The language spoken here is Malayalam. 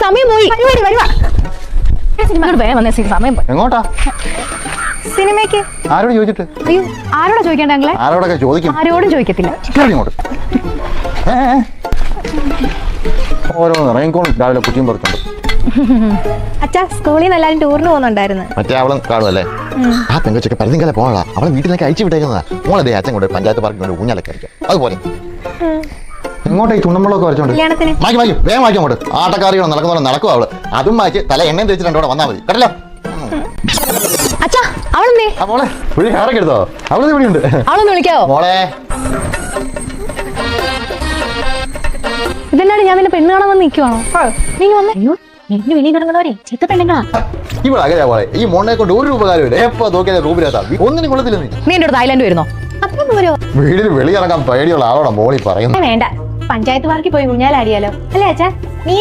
സമയം പോയി. സിനിമയോട് വേഗം വന്നേ, സമയം പോയി. എങ്ങോട്ടാ? സിനിമയ്ക്ക്. ആരോട് ചോദിച്ചിട്ട്? അയ്യോ, ആരോടാ ചോദിക്കണ്ടേ ഞങ്ങളെ? ആരോടൊക്കെ ചോദിക്കും? ആരോടും ചോദിക്കത്തില്ല. ഇങ്ങോട്ട് ഓരോന്ന് ഇറങ്ങിക്കോളും രാവിലെ കുറ്റിയും പുറത്തുണ്ട്. അച്ഛാ, സ്കൂളിൽ നിന്ന് എല്ലാവരും ടൂറിന് പോകുന്നുണ്ടായിരുന്നു. മറ്റേ അവളും കാണുമല്ലേ? ആ പെങ്കൊച്ചൊക്കെ പരുതിങ്കലെ പോകാ. അവളെ വീട്ടിലേക്ക് അയച്ചു വിട്ടേക്കുന്നതാ. മോളെ അച്ഛൻ കൊണ്ട് പഞ്ചായത്ത് പാർക്കിൽ കൊണ്ട് ഊഞ്ഞാലൊക്കെ അടിക്കാം. അതുപോലെ എങ്ങോട്ടാ ഈ ചുണ്ണമ്പളൊക്കെ വരച്ചോണ്ട്? മാറ്റി വേഗം മാറ്റി അങ്ങോട്ട്. ആട്ടക്കാരികളോ നടക്കുന്നവരെ നടക്കും അവള്. അതും മാറ്റി തല എണ്ണയും തേച്ചിട്ട് അവിടെ വന്നാൽ മതി കേട്ടല്ലോ. അച്ഛാ, അവളെന്തേ? മോളെ പുഴി കാറൊക്കെ എടുത്തോ? അവളെ ഇവിടെയുണ്ട്. അവളൊന്ന് വിളിക്കാവോ? മോളെ ഇതെന്നാണ് ഞാൻ പിന്നെ പെണ്ണ് കാണാൻ വന്ന് നിൽക്കുവാണോ? നീ വന്നേ. അയ്യോ, എന്നെ വെളിയിൽ കിടങ്ങണവരെ ചീത്ത പെണ്ണുങ്ങളാ. ഇവിടെ അങ്ങനെ പോലെ ഈ മോളെ കൊണ്ട് ഒരു ഉപകാരമില്ല. എപ്പോ നോക്കിയാൽ റൂമിലെത്താം. ഒന്നിനും കൊള്ളത്തില്ല. നീ എന്റെ അടുത്ത് തായ്ലാൻഡ് വരുന്നോ? അത്ര ദൂരോ? വീടിന് വെളിയിറങ്ങാൻ പേടിയുള്ള ആളോടാ മോളി പറയുന്നത്. വേണ്ട, പഞ്ചായത്ത് പാർക്കിൽ പോയി ഊഞ്ഞാലാടിയാലോ അല്ലേ അച്ഛാ? നീ